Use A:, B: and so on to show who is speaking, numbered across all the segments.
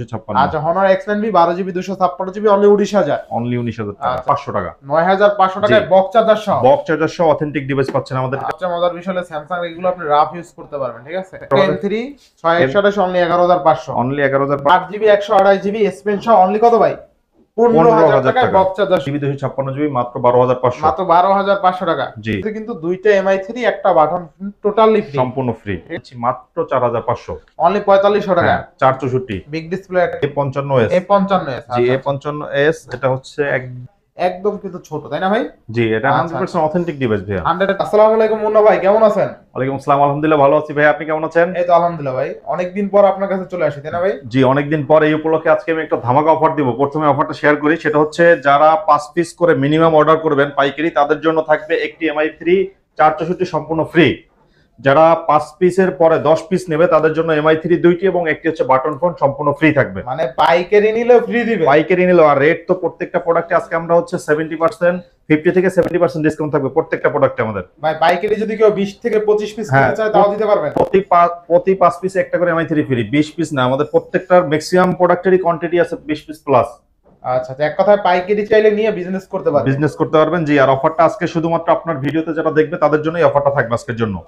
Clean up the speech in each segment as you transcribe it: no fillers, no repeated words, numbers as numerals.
A: 256।
B: আচ্ছা Honor X9B 12GB 256GB only 19000।
A: Only 19000 টাকা, 500 টাকা,
B: 9500 টাকায় বক্স চার্জার সহ।
A: বক্স চার্জার সহ অথেন্টিক ডিভাইস পাচ্ছেন আমাদের কাছে।
B: আচ্ছা মজার বিষয় হলো স্যামসাং এগুলো আপনি রাফ ইউজ করতে পারবেন, ঠিক আছে। M3 6128 only 11500।
A: Only 11000।
B: 8GB 128GB S pen সহ অনলি কত ভাই? 15000 টাকায় বক্স চার্জার।
A: জিবি 256GB মাত্র 12500।
B: মাত্র 12500 টাকা।
A: জি,
B: কিন্তু দুইটা MI3 একটা বাটন টোটালি ফ্রি,
A: সম্পূর্ণ ফ্রি। মাত্র 4500।
B: অনলি 4500 টাকা।
A: 464
B: বিগ ডিসপ্লে
A: A55s।
B: A55s
A: জি, A55s এটা হচ্ছে
B: একদম কিন্তু ছোট, তাই না ভাই?
A: জি, এটা 100% অথেন্টিক ডিভাইস ভাইয়া।
B: 100। আসসালামু আলাইকুম মুন্না ভাই, কেমন আছেন?
A: ওয়ালাইকুম আসসালাম, আলহামদুলিল্লাহ ভালো আছি ভাই, আপনি কেমন আছেন?
B: এই তো আলহামদুলিল্লাহ ভাই, অনেকদিন পর আপনার কাছে চলে আসি, তাই না ভাই?
A: জি, অনেকদিন পর এই উপলক্ষে আজকে আমি একটা ধামাকা অফার দিব। প্রথমে অফারটা শেয়ার করি, সেটা হচ্ছে যারা 5 পিস করে মিনিমাম অর্ডার করবেন পাইকারি, তাদের জন্য থাকবে একটি MI3 464 সম্পূর্ণ ফ্রি। যারা 5 পিসের পরে 10 পিস নেবে তাদের জন্য MI3 দুইটি এবং একটি হচ্ছে বাটন ফোন সম্পূর্ণ ফ্রি থাকবে।
B: মানে পাইকারি নিলেও ফ্রি দিবে?
A: পাইকারি নিলেও। আর রেট তো প্রত্যেকটা প্রোডাক্টে আজকে আমরা হচ্ছে 70% 50 থেকে 70% ডিসকাউন্ট থাকবে প্রত্যেকটা প্রোডাক্টে আমাদের।
B: ভাই পাইকারি যদি কেউ 20 থেকে 25 পিস নিতে চায় তাও দিতে পারবেন?
A: প্রতি 5 পিসে একটা করে MI3 ফ্রি। 20 পিস না, আমাদের প্রত্যেকটার ম্যাক্সিমাম প্রোডাক্টেরই কোয়ান্টিটি আছে 20 পিস প্লাস।
B: আচ্ছা, এক কথায় পাইকারি চাইলে নিয়ে বিজনেস করতে পারবেন।
A: বিজনেস করতে পারবেন, জি। আর অফারটা আজকে শুধুমাত্র আপনার ভিডিওতে যারা দেখবে তাদের জন্যই অফারটা থাকবে আজকের জন্য।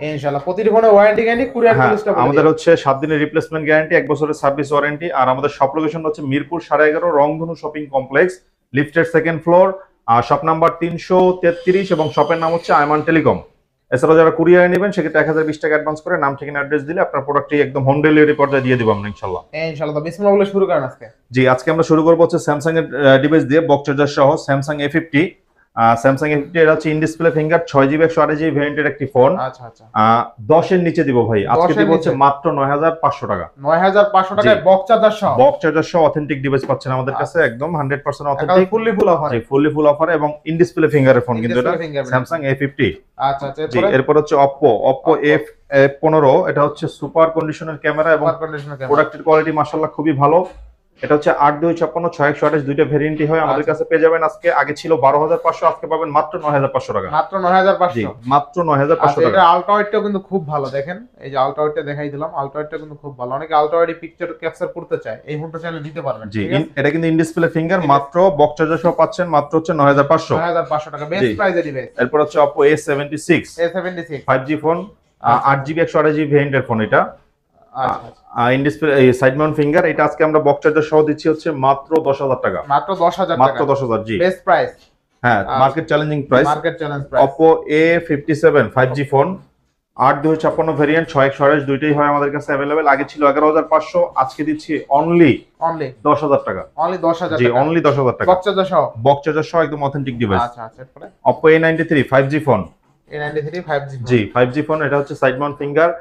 B: ইনশাআল্লাহ। প্রতিটি ফোনে ওয়ারেন্টি গ্যারান্টি, কুরিয়ার পলিসিটা বলে
A: আমাদের হচ্ছে 7 দিনের রিপ্লেসমেন্ট গ্যারান্টি, 1 বছরের সার্ভিস ওয়ারেন্টি। আর আমাদের শপ লোকেশন হচ্ছে মিরপুর 11.5 রংধনু শপিং কমপ্লেক্স, লিফটের 2nd ফ্লোর, আর শপ নাম্বার 333 এবং শপের নাম হচ্ছে আয়মান টেলিকম। এছাড়াও যারা কুরিয়ারে নেবেন সেক্ষেত্রে 1020 টাকা অ্যাডভান্স করে নাম ঠিকানা অ্যাড্রেস দিলে আপনার প্রোডাক্টটি একদম হোম ডেলিভারি পর্যায়ে দিয়ে দিব আমরা ইনশাআল্লাহ।
B: ইনশাআল্লাহ। তো বিসমিল্লাহ বলে শুরু করেন আজকে।
A: জি, আজকে আমরা শুরু করব হচ্ছে স্যামসাং এর ডিভাইস দিয়ে, বক্স চার্জার সহ স্যামসাং A50। স্যামসাং A50 এর হচ্ছে in display finger 6GB 128GB ভেরিয়েন্টের একটি ফোন।
B: আচ্ছা আচ্ছা।
A: 10 এর নিচে দিব ভাই, আজকে দিব হচ্ছে মাত্র 9500 টাকা।
B: 9500 টাকায় বক্স চার্জার সহ।
A: বক্স চার্জার সহ অথেন্টিক ডিভাইস পাচ্ছেন আমাদের কাছে, একদম 100% অথেন্টিক,
B: ফুললি ফুল অফার।
A: জি, ফুললি ফুল অফার এবং ইন ডিসপ্লে ফিঙ্গারের ফোন কিন্তু এটা স্যামসাং A50।
B: আচ্ছা আচ্ছা।
A: জি, এরপর হচ্ছে Oppo F15, এটা হচ্ছে সুপার কন্ডিশনের ক্যামেরা এবং প্রোডাক্টের কোয়ালিটি মাশাআল্লাহ খুবই ভালো। এটা হচ্ছে 8256 6128 দুইটা ভেরিয়েন্টই হয় আমাদের কাছে পেয়ে যাবেন। আজকে আগে ছিল 12500, আজকে পাবেন মাত্র 9500 টাকা।
B: মাত্র 9500।
A: জি, মাত্র 9500 টাকা।
B: এটা আলট্রা ওয়াইডটাও কিন্তু খুব ভালো, দেখেন এই যে আলট্রা ওয়াইডটা দেখাই দিলাম, আলট্রা ওয়াইডটা কিন্তু খুব ভালো। অনেকে আলট্রা ওয়াইডে পিকচার ক্যাপচার করতে চায়, এই ফোনটা চাইলে নিতে পারবেন।
A: জি, এটা কিন্তু ইন ডিসপ্লে ফিঙ্গার, মাত্র বক্স চার্জার সহ পাচ্ছেন মাত্র হচ্ছে 9500
B: টাকা। বেস্ট প্রাইসে ডিভাইস।
A: এরপর হচ্ছে Oppo A76 5G phone, 8GB 128GB ভেরিয়েন্টের ফোন এটা। In display side Mount finger, এটা আজকে আমরা বক্স চার্জার সহ দিচ্ছি হচ্ছে মাত্র 10000 টাকা।
B: মাত্র 10000 টাকা।
A: মাত্র 10000। জি,
B: বেস্ট প্রাইস।
A: হ্যাঁ, market challenging price.
B: Market challenge price.
A: Oppo A57 5G phone, 8256 variant 6128 দুইটাই হয় আমাদের কাছে अवेलेबल। আগে ছিল 11500, আজকে দিচ্ছি অনলি 10000 টাকা।
B: অনলি 10000
A: জি,
B: টাকা।
A: অনলি 10000 টাকা।
B: বক্স চার্জার সহ।
A: বক্স চার্জার সহ একদম অথেন্টিক ডিভাইস।
B: আচ্ছা আচ্ছা। এরপরে
A: Oppo A93 5G phone,
B: A93 5G
A: জি 5G ফোন, এটা হচ্ছে side Mount finger,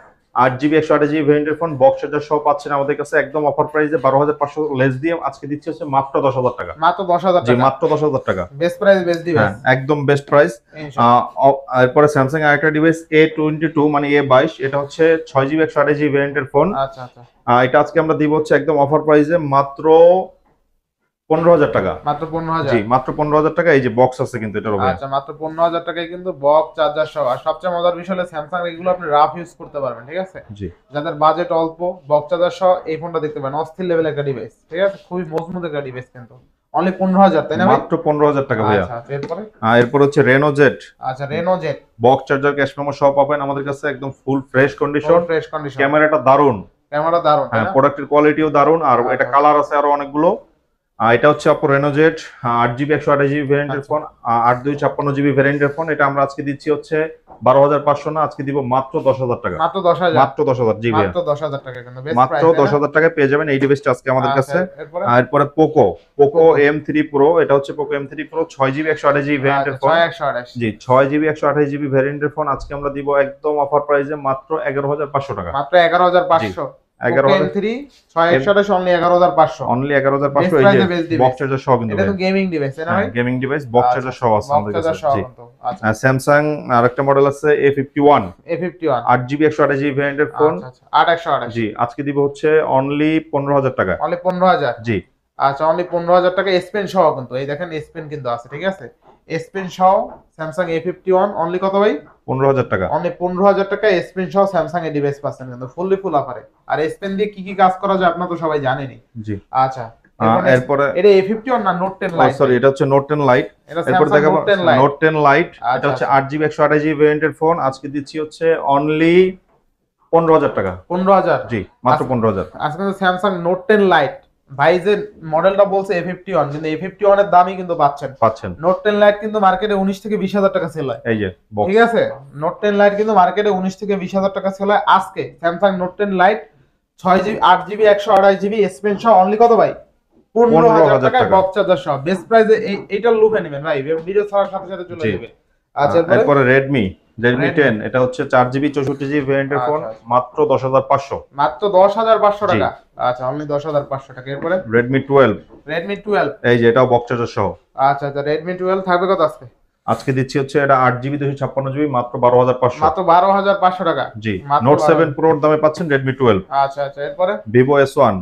A: 8GB 128GB ভেরিয়েন্টের ফোন, বক্স চার্জার সহ পাচ্ছেন আমাদের কাছে একদম অফার প্রাইসে 12500 লেস দিয়ে আজকে দিচ্ছি হচ্ছে মাত্র 10000 টাকা।
B: মাত্র 10000 টাকা।
A: জি, মাত্র 10000 টাকা।
B: বেস্ট প্রাইস, বেস্ট ডিভাইস,
A: একদম বেস্ট প্রাইস। এরপরে স্যামসাং এর আরেকটা ডিভাইস A22 মানে A22, এটা হচ্ছে 6GB 128GB ভেরিয়েন্টের ফোন।
B: আচ্ছা আচ্ছা।
A: এটা আজকে আমরা দিব হচ্ছে একদম অফার প্রাইসে মাত্র 15000 টাকা।
B: মাত্র 15000।
A: জি, মাত্র 15000 টাকা। এই যে বক্স আছে কিন্তু এটার উপরে।
B: আচ্ছা, মাত্র 15000 টাকায় কিন্তু বক্স চার্জার সহ। আর সবচেয়ে মজার বিষয় হলো স্যামসাং এগুলো আপনি রাফ ইউজ করতে পারবেন, ঠিক আছে।
A: জি,
B: যাদের বাজেট অল্প, বক্স চার্জার সহ এই ফোনটা দেখতে পারেন, অস্থির লেভেল একটা ডিভাইস, ঠিক আছে। খুবই মজবুত একটা ডিভাইস কিন্তু অনলি 15000, তাই না ভাই?
A: মাত্র 15000 টাকা ভাইয়া।
B: আচ্ছা, এরপরে
A: এরপর হচ্ছে Reno Z।
B: আচ্ছা, Reno Z
A: box charger cash memo সব পাবেন আমাদের কাছে, একদম ফুল ফ্রেশ কন্ডিশন। ক্যামেরাটা দারুন,
B: ক্যামেরা দারুন,
A: হ্যাঁ, প্রোডাক্টের কোয়ালিটিও দারুন। আর এটা কালার আছে আরো অনেকগুলো। এটা হচ্ছে Oppo Reno Z 8GB 128GB ভেরিয়েন্টের ফোন, 8256GB ভেরিয়েন্টের ফোন। এটা আমরা আজকে দিচ্ছি হচ্ছে 12500 না, আজকে দিব মাত্র 10000 টাকা।
B: মাত্র 10000।
A: মাত্র 10000। জি ভাই,
B: মাত্র 10000 টাকা কিন্তু বেস্ট প্রাইস।
A: মাত্র 10000 টাকায় পেয়ে যাবেন এই ডিভাইসটা আজকে আমাদের কাছে। এরপরে Poco M3 Pro, এটা হচ্ছে Poco M3 Pro 6GB 128GB ভেরিয়েন্টের ফোন।
B: 128
A: জি, 6GB 128GB ভেরিয়েন্টের ফোন আজকে আমরা দিব একদম অফার প্রাইসে মাত্র 11500 টাকা।
B: মাত্র 11500।
A: 11000
B: M3 661 অনলি 11500।
A: অনলি 11500। এই যে বক্স চার্জার সহ কিন্তু
B: এটা তো গেমিং ডিভাইস, তাই না ভাই?
A: গেমিং ডিভাইস, বক্স চার্জার সহ আছে আমাদের কাছে। জি,
B: আচ্ছা।
A: স্যামসাং আরেকটা মডেল আছে A51
B: 8GB
A: 128GB ভেরিয়েন্টের ফোন।
B: আচ্ছা, 8128।
A: জি, আজকে দিব হচ্ছে অনলি 15000 টাকা।
B: অনলি 15000।
A: জি,
B: আচ্ছা, অনলি 15000 টাকা। এস পেন সহ কিন্তু এই দেখেন, এস পেন কিন্তু আছে, ঠিক আছে। এস পেন সহ স্যামসাং A51 অনলি কত ভাই?
A: 15,000 টাকা।
B: অনলি 15,000 টাকা এস পেন সহ স্যামসাং এর ডিভাইস পাচ্ছেন কিন্তু ফুললি ফুল অফারে। আর এস পেন দিয়ে কি কি কাজ করা যায় আপনারা তো সবাই জানেনই।
A: জি।
B: আচ্ছা
A: এরপরে
B: এটা A51 না নোট 10 লাইট?
A: সরি, এটা হচ্ছে নোট 10 লাইট।
B: এটা
A: এরপর
B: স্যামসাং
A: দেখাবো
B: নোট 10 লাইট।
A: Note 10 light. এটা
B: আচ্ছা
A: হচ্ছে 8GB 128GB ভেরিয়েন্টের ফোন। আজকে দিচ্ছি হচ্ছে অনলি 15,000 টাকা।
B: 15,000
A: জি, মাত্র 15,000।
B: আজকে কিন্তু স্যামসাং নোট 10 লাইট ভাই যে মডেলটা বলছে A51 কিন্তু A51 এর দামই কিন্তু পাচ্ছেন। নোট 10 লাইট কিন্তু মার্কেটে 19 থেকে 20,000 টাকা সেল হয়।
A: এই যে বক্স।
B: ঠিক আছে, নোট 10 লাইট কিন্তু মার্কেটে 19 থেকে 20,000 টাকা সেল হয়। আজকে Samsung note 10 lite 6GB 8GB 128GB S pen সহ অনলি কত ভাই? 15,000 টাকায় বক্স চার্জার সহ বেস্ট প্রাইসে এইটার লুফে নেবেন ভাই, ভিডিও ছাড়ার সাথে সাথে চলে যাবে। আচ্ছা
A: এরপরে Redmi 10 এটা হচ্ছে 4GB 64GB ভেরিয়েন্টের ফোন, মাত্র 10,500।
B: মাত্র 10,500 টাকা। আচ্ছা অনলি 10,500 টাকা। এরপরে
A: Redmi 12 এই যে এটাও বক্স চার্জার সহ।
B: আচ্ছা Redmi 12 থাকবে কত আজকে?
A: আজকে দিচ্ছি হচ্ছে এটা 8GB 256GB মাত্র 12,500।
B: মাত্র 12,500 টাকা।
A: জি। Note 7 Pro এর দামে পাচ্ছেন Redmi 12।
B: আচ্ছা এরপরে
A: Vivo S1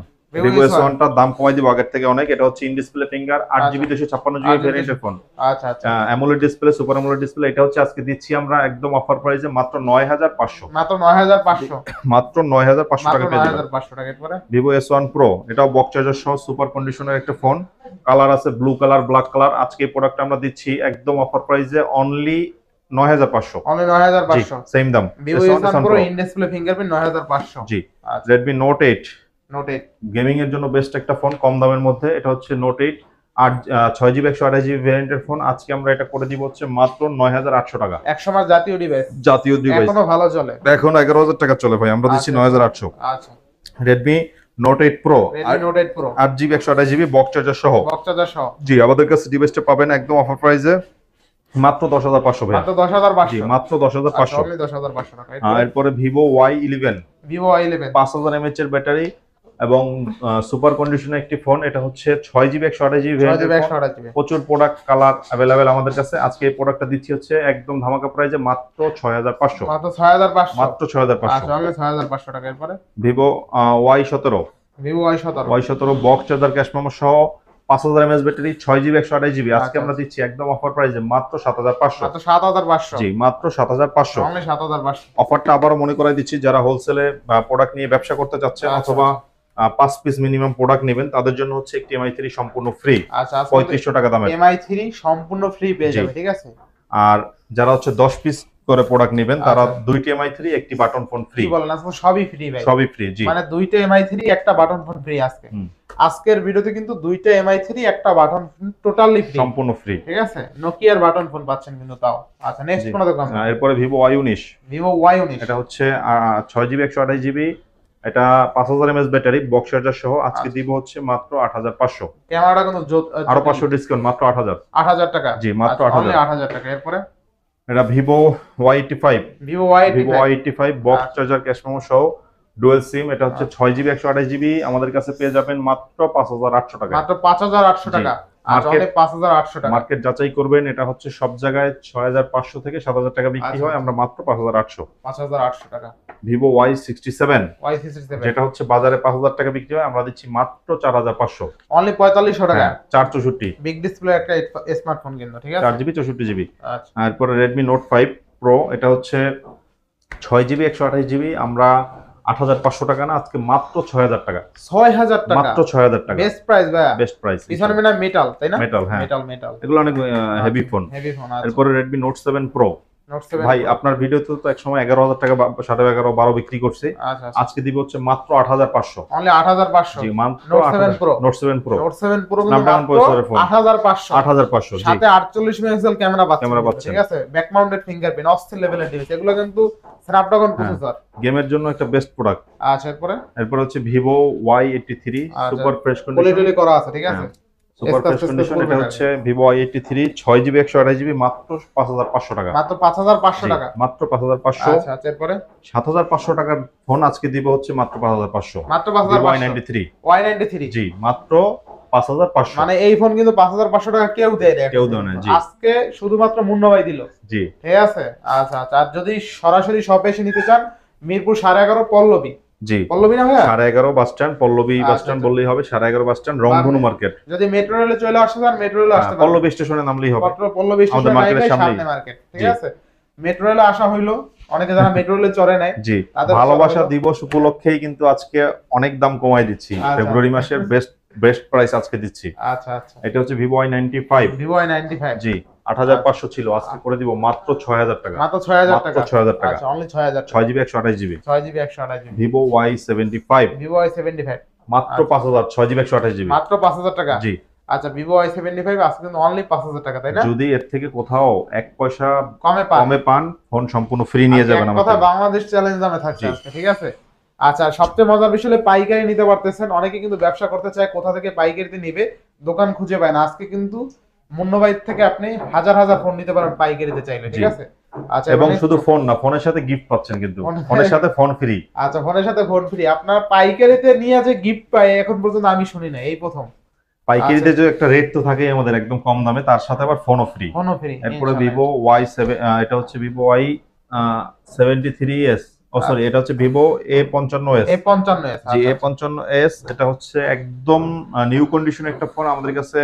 A: টার দাম কমাই দিব আগের থেকে অনেক। এটা হচ্ছে in display finger 8GB 256GB ভেরিয়েন্টের ফোন।
B: আচ্ছা
A: AMOLED display, super AMOLED display. এটা হচ্ছে আজকে দিচ্ছি আমরা একদম অফার প্রাইসে মাত্র 9,500।
B: মাত্র 9,500।
A: মাত্র 9,500 টাকা পেয়ে যাবেন।
B: 9,500 টাকা। এরপরে
A: Vivo S1 Pro এটাও বক্স চার্জার সহ সুপার কন্ডিশনের একটা ফোন। কালার আছে ব্লু কালার, ব্ল্যাক কালার। আজকে এই প্রোডাক্ট আমরা দিচ্ছি একদম অফার প্রাইসে অনলি 9,500।
B: অনলি 9,500
A: সেম দাম।
B: Vivo S1 Pro in display fingerprint 9,500।
A: G. Redmi Note 8 gaming এর জন্য বেস্ট একটা ফোন কম দামের মধ্যে। এটা হচ্ছে Note 8 6GB 128GB ভেরিয়েন্টের ফোন। আজকে আমরা এটা করে দিব হচ্ছে মাত্র 9,800 টাকা।
B: 100 মাস জাতীয় ডিভাইস এখনো ভালো চলে,
A: এখন 11,000 টাকা চলে ভাই, আমরা দিচ্ছি 9,800।
B: আচ্ছা
A: Redmi Note 8 Pro 8GB 128GB box charger সহ। জি, আমাদের কাছে ডিভাইসটা পাবেন একদম অফার প্রাইসে মাত্র 10,500 ভাই।
B: মাত্র 10,500।
A: জি, মাত্র 10,500।
B: অনলি 10,500 টাকা।
A: এরপরে Vivo Y11 5000 mAh এর ব্যাটারি এবং সুপার কন্ডিশনের একটি ফোন। এটা হচ্ছে 6GB 128GB ভেরিয়েন্টের। প্রচুর প্রোডাক্ট কালার अवेलेबल আমাদের কাছে। আজকে এই প্রোডাক্টটা দিচ্ছি হচ্ছে একদম ধামাকা প্রাইসে মাত্র 6,500।
B: মাত্র 6,500।
A: মাত্র 6,500।
B: আচ্ছা অনলি 6,500 টাকা। এরপরে
A: Vivo Y17 box charger cash memo সহ 5000 mAh ব্যাটারি 6GB 128GB। আজকে আমরা দিচ্ছি একদম অফার প্রাইসে মাত্র 7,500।
B: মাত্র 7,500।
A: জি, মাত্র 7,500।
B: অনলি 7,500।
A: অফারটা আবারও মনে করাই দিচ্ছি, যারা হোলসেলে প্রোডাক্ট নিয়ে ব্যবসা করতে চাচ্ছেন অথবা 5 পিস মিনিমাম প্রোডাক্ট নেবেন তাদের জন্য হচ্ছে একটি MI3 সম্পূর্ণ ফ্রি।
B: আচ্ছা
A: 3500 টাকা দামে
B: MI3 সম্পূর্ণ ফ্রি পেয়ে যাবে। ঠিক আছে।
A: আর যারা হচ্ছে 10 পিস করে প্রোডাক্ট নেবেন তারা দুইটি MI3 একটি বাটন ফোন ফ্রি।
B: কি বলেন, আজকে সবই ফ্রি ভাই?
A: সবই ফ্রি। জি,
B: মানে দুইটা MI3 একটা বাটন ফোন ফ্রি আজকে। আজকের ভিডিওতে কিন্তু দুইটা MI3 একটা বাটন ফোন টোটালি ফ্রি, সম্পূর্ণ ফ্রি। ঠিক আছে, নোকিয়ার বাটন ফোন পাচ্ছেন কিন্তু তাও। আচ্ছা নেক্সট কোন দেখলাম?
A: এরপরে Vivo Y19 এটা হচ্ছে 6GB 128GB। এটা 5000 mAh ব্যাটারি বক্স চার্জার সহ। আজকে দিব হচ্ছে মাত্র 8,500।
B: ক্যামেরাটা কিন্তু
A: আরো 500 ডিসকাউন্ট, মাত্র 8,000
B: টাকা।
A: জি, মাত্র
B: 8,000 টাকা। এরপরে
A: এটা Vivo Y85 box charger cash memo সহ ডুয়াল সিম। এটা হচ্ছে 6GB 128GB। আমাদের কাছে পেয়ে যাবেন মাত্র 5,800 টাকা।
B: মাত্র 5,800 টাকা। আজকে 5,800 টাকা।
A: মার্কেট যাচাই করবেন, এটা হচ্ছে সব জায়গায় 6,500 থেকে 7,000 টাকা বিক্রি হয়, আমরা মাত্র
B: 5,800 টাকা।
A: Vivo Y67 যেটা হচ্ছে বাজারে 5,000 টাকা বিক্রি হয়, আমরা দিচ্ছি মাত্র 4,500।
B: অনলি 4,500 টাকা।
A: 464
B: বিগ ডিসপ্লে একটা স্মার্টফোন কিন্তু। ঠিক আছে,
A: 4GB 64GB।
B: আচ্ছা
A: তারপরে Redmi Note 5 Pro এটা হচ্ছে 6GB 128GB। আমরা 8,500 টাকা না, আজকে মাত্র 6,000 টাকা।
B: 6,000 টাকা,
A: মাত্র 6,000 টাকা।
B: বেস্ট প্রাইস ভাই,
A: বেস্ট প্রাইস।
B: পিছনে মানে মেটাল, তাই না?
A: মেটাল, হ্যাঁ
B: মেটাল
A: এগুলো অনেক হেভি ফোন। এরপর Redmi Note 7 Pro ভাই, আপনার ভিডিওতে তো এক সময় 11,000 টাকা 11,500 12 বিক্রি করছে। আজকে দিব হচ্ছে মাত্র 8,500।
B: অনলি 8,500।
A: জি, মাত্র
B: Note 7 Pro
A: Note 7 Pro
B: কিন্তু মাত্র 8,500। সাথে 48 মেগাপিক্সেল ক্যামেরা পাচ্ছেন। ঠিক আছে, ব্যাক মাউন্টেড ফিঙ্গারপ্রিন্ট, অস্থির লেভেলের ডিভাইস। এগুলো কিন্তু স্ন্যাপড্রাগন প্রসেসর,
A: গেমের জন্য একটা বেস্ট প্রোডাক্ট।
B: আচ্ছা এরপর
A: হচ্ছে Vivo Y83 super fresh condition
B: করা আছে। ঠিক আছে,
A: সুপার ফ্রেশ কন্ডিশন। এটা হচ্ছে Vivo Y83 6GB 128GB মাত্র 5,500 টাকা।
B: মাত্র 5,500 টাকা।
A: মাত্র 5,500।
B: আচ্ছা এরপরে
A: 7,500 টাকার ফোন আজকে দিব হচ্ছে মাত্র 5,500।
B: মাত্র 5,500।
A: Y93 জি, মাত্র 5,500।
B: মানে এই ফোন কিন্তু 5,500 টাকা কেউ দেয় না,
A: কেউ দেয় না। জি,
B: আজকে শুধুমাত্র মুন্নাভাই দিল।
A: জি,
B: ঠিক আছে। আচ্ছা আর যদি সরাসরি শপে এসে নিতে চান, মিরপুর 11.5 পল্লবী।
A: জি,
B: পল্লবী না ভাইয়া?
A: 11.5 bus stand, Pallabi bus stand বললেই হবে। 11.5 বাস স্ট্যান্ড, রংধনু মার্কেট।
B: যদি মেট্রো রেলে চলে আসতে চান, মেট্রো রেলে আসতে পারেন।
A: পল্লবী স্টেশনে নামলেই হবে।
B: পল্লবী স্টেশনে
A: মার্কেটের সামনে
B: মার্কেট। ঠিক আছে, মেট্রো রেলে আসা হইলো, অনেকে যারা মেট্রো রেলে চড়ে নাই
A: জি,
B: তাদের
A: ভালোবাসা
B: চড়া হলো।
A: দিবস উপলক্ষেই কিন্তু আজকে অনেক দাম কমাই দিচ্ছি।
B: আচ্ছা।
A: ফেব্রুয়ারি মাসের বেস্ট প্রাইস আজকে দিচ্ছি।
B: আচ্ছা আচ্ছা,
A: এটা হচ্ছে Vivo Y95।
B: Vivo i95।
A: জি, ৮৫০০ ছিল, আজকে করে দিব মাত্র ৬০০০ টাকা।
B: মাত্র 6000
A: মাত্র
B: টাকা।
A: ৬০০০ টাকা।
B: আচ্ছা, অনলি 6000 টাকা।
A: 6GB 128GB।
B: 6GB 128GB।
A: Vivo Y75
B: Vivo i75
A: মাত্র
B: আচ্ছা।
A: ৫০০০, 6GB 128GB।
B: মাত্র 5000 টাকা।
A: জি,
B: আচ্ছা, ভিভো i75 আজকে কিন্তু অনলি 5000 টাকা, তাই না?
A: যদি এর থেকে কোথাও 1 পয়সা
B: কমে পান।
A: কমে পান, ফোন সম্পূর্ণ ফ্রি নিয়ে যাবেন
B: এক
A: আমার
B: কথা
A: থেকে।
B: বাংলাদেশ চ্যালেঞ্জ দামে থাকছে
A: জি।
B: আজকে, ঠিক আছে? আচ্ছা, সবচেয়ে মজার বিষয় হলো পাইকারি নিতে পারতেছেন। অনেকে কিন্তু ব্যবসা করতে চায়, কোথা থেকে পাইকারিতে নিবে, দোকান খুঁজে পায় না। আজকে কিন্তু মুন্নবাইত থেকে আপনি হাজার হাজার ফোন নিতে পারেন পাইকারিতে চাইলে, ঠিক
A: জি।
B: আছে? আচ্ছা,
A: এবং
B: মানে-
A: শুধু ফোন না, ফোনের সাথে গিফট পাচ্ছেন কিন্তু।
B: ফোন-
A: ফোনের সাথে ফোন ফ্রি।
B: আচ্ছা, ফোনের সাথে ফোন ফ্রি। আপনার পাইকারিতে নিয়ে যে গিফট পায় এখন পর্যন্ত আমি শুনি না, এই প্রথম।
A: পাইকারিতে
B: আচ্ছা।
A: যে একটা রেট তো থাকে আমাদের একদম কম দামে, তার সাথে আবার ফোনও ফ্রি।
B: ফোনও ফ্রি।
A: এরপরে Vivo Y7, এটা হচ্ছে Vivo Y73s, ও সরি, এটা হচ্ছে Vivo A55s।
B: A55s।
A: জি, A55s, এটা হচ্ছে একদম নিউ কন্ডিশন একটা ফোন, আমাদের কাছে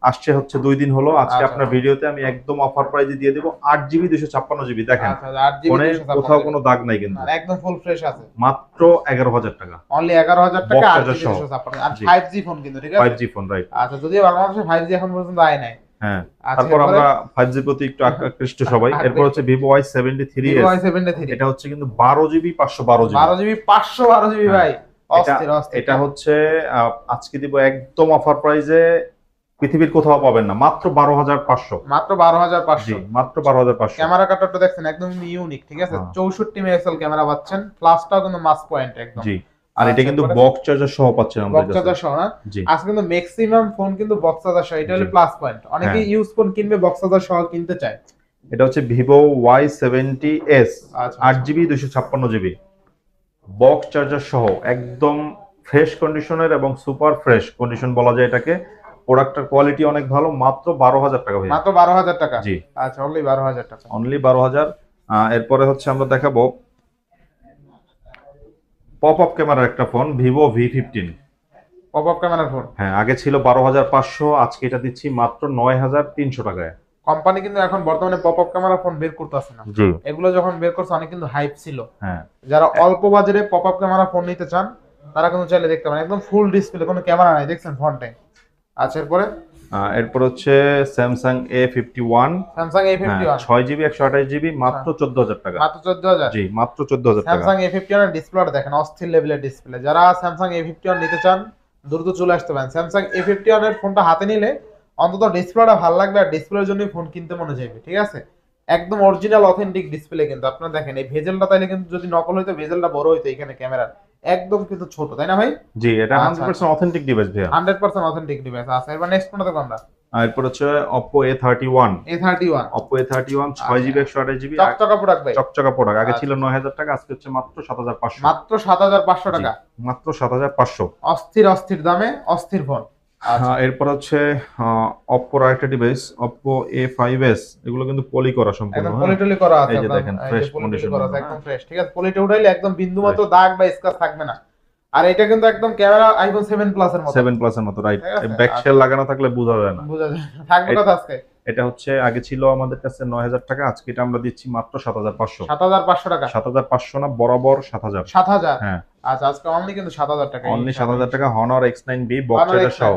A: আসছে হচ্ছে 2 দিন হলো। আজকে
B: আচ্ছা।
A: আপনার ভিডিওতে আমি একদম অফার প্রাইসে দিয়ে দেব 8GB 256GB। দেখেন
B: আচ্ছা, 8GB
A: ফোনে কোথাও কোনো দাগ নাই কিন্তু।
B: একদম ফুল ফ্রেশ আছে।
A: মাত্র 11000 টাকা।
B: অনলি 11000 টাকা,
A: Box
B: 8GB
A: charger সহ।
B: 256 আর
A: জি।
B: 5G ফোন কিন্তু, ঠিক আছে?
A: 5G phone, right.
B: আচ্ছা, যদিও বাংলাদেশে 5G এখন পর্যন্ত আয় নাই।
A: হ্যাঁ,
B: আচ্ছা,
A: তারপর
B: এরপরে?
A: আমরা 5G প্রতি একটু আকৃষ্ট সবাই। এরপর হচ্ছে Vivo Y73s।
B: Vivo i73
A: এটা হচ্ছে কিন্তু 12GB 512GB।
B: 12GB 512GB ভাই,
A: এটা
B: অস্থির অস্থির।
A: এটা হচ্ছে আজকে দিব একদম অফার প্রাইসে, পৃথিবীর কোথাও পাবেন না, মাত্র 12500।
B: মাত্র 12500।
A: জি, মাত্র 12500।
B: ক্যামেরা কাটারটা দেখছেন একদম ইউনিক, ঠিক আছে? 64 মেগাপিক্সেল ক্যামেরা পাচ্ছেন, ফ্ল্যাশটাও কিন্তু মাস পয়েন্ট একদম।
A: জি, আর এটা
B: আচ্ছা,
A: কিন্তু
B: এরপরে?
A: বক্স চার্জার সহ পাচ্ছেন আমাদের
B: বক্স
A: কাছে।
B: চার্জার সহ না?
A: জি,
B: আজকে কিন্তু ম্যাক্সিমাম ফোন কিন্তু বক্স চার্জার সহ, এটা হলো
A: জি।
B: Plus point. অনেকে
A: হ্যাঁ।
B: ইউজ ফোন কিনবে বক্স চার্জার সহ কিনতে চায়।
A: এটা হচ্ছে Vivo Y70s,
B: আচ্ছা।
A: 8GB 256GB, বক্স চার্জার সহ একদম ফ্রেশ কন্ডিশনের এবং সুপার ফ্রেশ কন্ডিশন বলা যায় এটাকে। প্রোডাক্টের কোয়ালিটি অনেক ভালো, মাত্র 12000 টাকা ভাই।
B: মাত্র 12000 টাকা।
A: জি,
B: আচ্ছা, অনলি 12000 টাকা।
A: অনলি 12000। এরপরে হচ্ছে আমরা দেখাবো পপ আপ ক্যামেরার একটা phone, Vivo V15।
B: Pop up ক্যামেরার ফোন।
A: হ্যাঁ, আগে ছিল 12500, আজকে এটা দিচ্ছি মাত্র 9300 টাকায়।
B: কোম্পানি কিন্তু এখন বর্তমানে পপ আপ ক্যামেরা ফোন বের করতেছে না।
A: জি,
B: এগুলো যখন বের করছে অনেক কিন্তু হাইপ ছিল।
A: হ্যাঁ,
B: যারা অল্প বাজারে পপ আপ ক্যামেরা ফোন নিতে চান তারা কিন্তু চাইলে দেখতে পারেন, একদম ফুল ডিসপ্লে, কোনো ক্যামেরা নাই, দেখছেন ফ্রন্টে। আচ্ছা, এরপরে
A: এরপর হচ্ছে Samsung A51,
B: Samsung A51
A: 6GB 128GB, মাত্র 14000 টাকা।
B: মাত্র 14000।
A: জি, মাত্র 14000 টাকা।
B: স্যামসাং A51 এর ডিসপ্লেটা দেখেন, অস্থির লেভেলের ডিসপ্লে। যারা স্যামসাং A51 নিতে চান দ্রুত চলে আসতে পারেন। স্যামসাং A51 এর ফোনটা হাতে নিলে অন্তত ডিসপ্লেটা ভালো লাগবে, আর ডিসপ্লের জন্যই ফোন কিনতে মনে যাবে, ঠিক আছে? একদম অরিজিনাল অথেন্টিক ডিসপ্লে কিন্তু। আপনারা দেখেন এই ভেজেলটা, তাইলে কিন্তু যদি নকল হইতো ভেজেলটা বড় হইতো এখানে ক্যামেরার, একদম কিন্তু ছোট, তাই না ভাই?
A: জি, এটা
B: আচ্ছা,
A: 100% অথেন্টিক ডিভাইস ভাইয়া।
B: 100% অথেন্টিক ডিভাইস। আচ্ছা, এবার নেক্সট কোনটা দেখব আমরা?
A: এরপর হচ্ছে Oppo A31।
B: A31
A: Oppo A31 6GB 128GB,
B: চকচকা প্রোডাক্ট ভাই।
A: চকচকা প্রোডাক্ট। আগে
B: আচ্ছা।
A: ছিল 9000 টাকা, আজকে হচ্ছে মাত্র 7500।
B: মাত্র 7500 টাকা।
A: মাত্র 7500।
B: অস্থির অস্থির দামে অস্থির ফোন। আচ্ছা,
A: এরপর হচ্ছে Oppo এর আরেকটা ডিভাইস, Oppo A5s। এগুলো কিন্তু পলি করা সম্পূর্ণ।
B: একদম
A: হ্যাঁ?
B: পলিটলি করা আছে,
A: এই যে
B: আপনার
A: দেখেন,
B: এই যে
A: fresh
B: পলিটলি
A: condition
B: করা আছে,
A: মধ্যে,
B: একদম ফ্রেশ, ঠিক আছে? পলিটে উঠাইলে একদম বিন্দু মাত্র দাগ বা স্ক্র্যাচ থাকবে না। আর এটা কিন্তু একদম ক্যামেরা আইফোন 7 প্লাস এর মতো।
A: 7 প্লাস এর মতো, রাইট।
B: ঠিক আছে?
A: ব্যাক শেল লাগানো থাকলে বোঝা যায় না।
B: বুঝা যায় না। থাকবে কত আজকে?
A: এটা হচ্ছে আগে ছিল আমাদের কাছে 9000 টাকা, আজকে এটা আমরা দিচ্ছি মাত্র 7500।
B: 7500 টাকা।
A: 7500 না, বরাবর 7000।
B: 7000।
A: হ্যাঁ,
B: আচ্ছা, আজকে অনলি কিন্তু 7000 টাকা।
A: অনলি 7000 টাকা। Honor X9B বক্স চার্জার সহ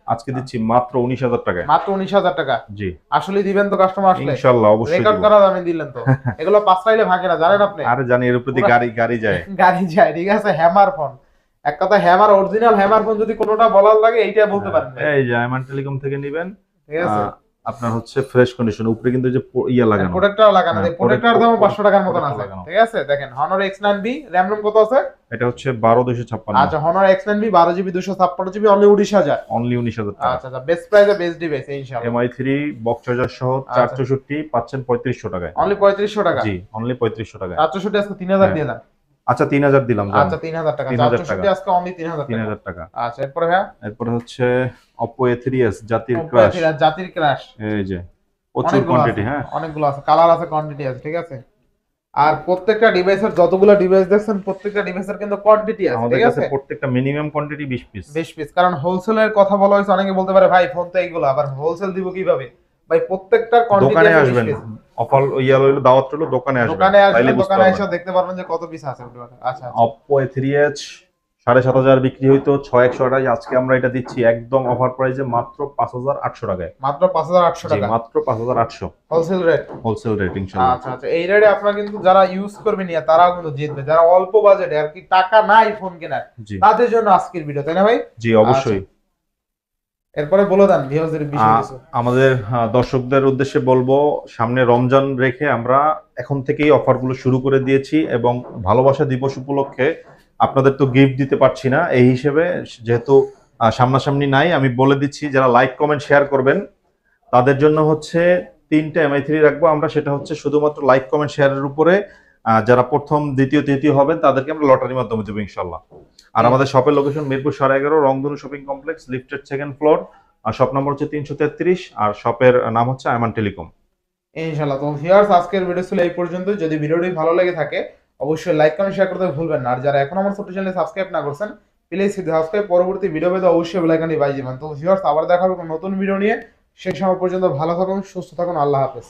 A: আজকে দিচ্ছি মাত্র 19000 টাকায়।
B: মাত্র 19000 টাকা।
A: জি,
B: আসলে দিবেন তো কাস্টমার আসলে?
A: ইনশাআল্লাহ, অবশ্যই
B: রেকর্ড
A: দিব।
B: করা দামে দিলেন তো। এগুলো পাঁচটাইলে ভাগে না, জানেন আপনি?
A: আরে জানি, এর উপর দিয়ে গাড়ি যায়।
B: গাড়ি যায়, ঠিক আছে? হ্যামার ফোন, এক কথা হ্যামার, অরিজিনাল হ্যামার ফোন যদি কোনোটা বলার লাগে এইটা বলতে পারেন ভাই।
A: এই যে আইমান টেলিকম থেকে নেবেন,
B: ঠিক আছে?
A: আপনার হচ্ছে ফ্রেশ কন্ডিশন, উপরে কিন্তু যে ইয়া লাগানো,
B: প্রোটেক্টর লাগানো,
A: হ্যাঁ,
B: এই প্রোটেক্টর দাম 500 টাকার মতন
A: protector
B: আছে,
A: লাগানো।
B: ঠিক আছে? দেখেন Honor X9B RAM ROM কত আছে?
A: এটা হচ্ছে 12256।
B: আচ্ছা, Honor X9B 12GB 256GB only 19000।
A: Only 19000 টাকা।
B: আচ্ছা, বেস্ট প্রাইসে বেস্ট ডিভাইস ইনশাআল্লাহ।
A: MI3 বক্স চার্জার সহ 464 পাচ্ছেন 3500 টাকায়।
B: অনলি 3500 টাকা।
A: জি, অনলি 3500 টাকায়।
B: 464 আজকে 3000 দিয়ে দেন।
A: আচ্ছা, 3000 দিলাম।
B: আচ্ছা, 3000 টাকা। 464 আজকে অনলি 3000 টাকা।
A: 3000 টাকা।
B: আচ্ছা, এরপরে ভাই
A: এরপর হচ্ছে Oppo A3s জাতির ক্রাশ।
B: জাতির ক্রাশ।
A: এই যে প্রচুর কোয়ান্টিটি। হ্যাঁ,
B: অনেকগুলো আছে, কালার আছে, কোয়ান্টিটি আছে, ঠিক আছে? আর প্রত্যেকটা ডিভাইসের যতগুলো ডিভাইস দেখছেন প্রত্যেকটা ডিভাইসের কিন্তু কোয়ান্টিটি আছে,
A: আমাদের
B: ঠিক
A: কাছে
B: আছে?
A: প্রত্যেকটা মিনিমাম কোয়ান্টিটি 20 পিস।
B: 20 পিস, কারণ হোলসেলের কথা বলা হয়েছে। অনেকে বলতে পারে ভাই ফোন তো এইগুলো, আবার হোলসেল দিব কিভাবে? ভাই প্রত্যেকটার কোয়ান্টিটি
A: দোকানে
B: আছে 20
A: আসবেন,
B: পিস।
A: অফার ইয়া হইলো, দাওয়াত রইলো, দোকানে আসবেন,
B: দোকানে আসবেন,
A: তাইলে বুঝতে
B: দোকানে
A: পারবেন।
B: এসে দেখতে পারবেন যে কত পিস আছে ভিডিওতে। আচ্ছা আচ্ছা,
A: Oppo A3s 7,500 বিক্রি হইতো 6128, আজকে আমরা এটা দিচ্ছি একদম অফার প্রাইসে মাত্র 5,800 টাকায়।
B: মাত্র 5,800
A: জি
B: টাকা
A: মাত্র 5,800
B: হোলসেল রেট।
A: হোলসেল রেট ইনশাআল্লাহ।
B: আচ্ছা আচ্ছা, এই রেটে আপনারা কিন্তু যারা ইউজ করবেন ইয়া তারাও কিন্তু জিতবে, যারা অল্প বাজেটে আর কি টাকা নাই ফোন কেনার
A: জি
B: তাদের জন্য আজকের ভিডিও, তাই না ভাই?
A: জি অবশ্যই।
B: এরপরে বলে দেন ভিউয়ারদের বিষয় কিছু।
A: আমাদের দর্শকদের উদ্দেশ্যে বলবো, সামনে রমজান রেখে আমরা এখন থেকেই অফারগুলো শুরু করে দিয়েছি, এবং ভালোবাসা দিবস উপলক্ষে আপনাদের তো গিফট দিতে পারছি না, এই হিসেবে যেহেতু সামনাসামনি নাই, আমি বলে দিচ্ছি যারা লাইক কমেন্ট শেয়ার করবেন তাদের জন্য হচ্ছে 3টা MI3 রাখবো আমরা, সেটা হচ্ছে শুধুমাত্র লাইক কমেন্ট শেয়ারের উপরে। যারা প্রথম দ্বিতীয় তৃতীয় হবেন তাদেরকে আমরা লটারির মাধ্যমে দেবো ইনশাল্লাহ। আর আমাদের শপের location Mirpur 11.5 Rongdhonu shopping complex, lifted 2nd floor, আর শপ নম্বর হচ্ছে 333, আর শপের নাম হচ্ছে আয়মান টেলিকম।
B: ইনশাআল্লাহ। তো ভিউয়ার্স, আজকের ভিডিও ছিল এই পর্যন্ত। যদি ভিডিওটি ভালো লেগে থাকে অবশ্যই লাইক কমেন্ট শেয়ার করতে ভুলবেন না। আর যারা এখন আমার ছোট চ্যানেলে সাবস্ক্রাইব না করছেন প্লিজ সাবস্ক্রাইব, পরবর্তী ভিডিও পেতে অবশ্যই বেল আইকনটি বাজিয়ে দিবেন। তো ভিউয়ার্স, আবার দেখা হবে কোনো নতুন ভিডিও নিয়ে। সেই সময় পর্যন্ত ভালো থাকুন, সুস্থ থাকুন, আল্লাহ হাফেজ।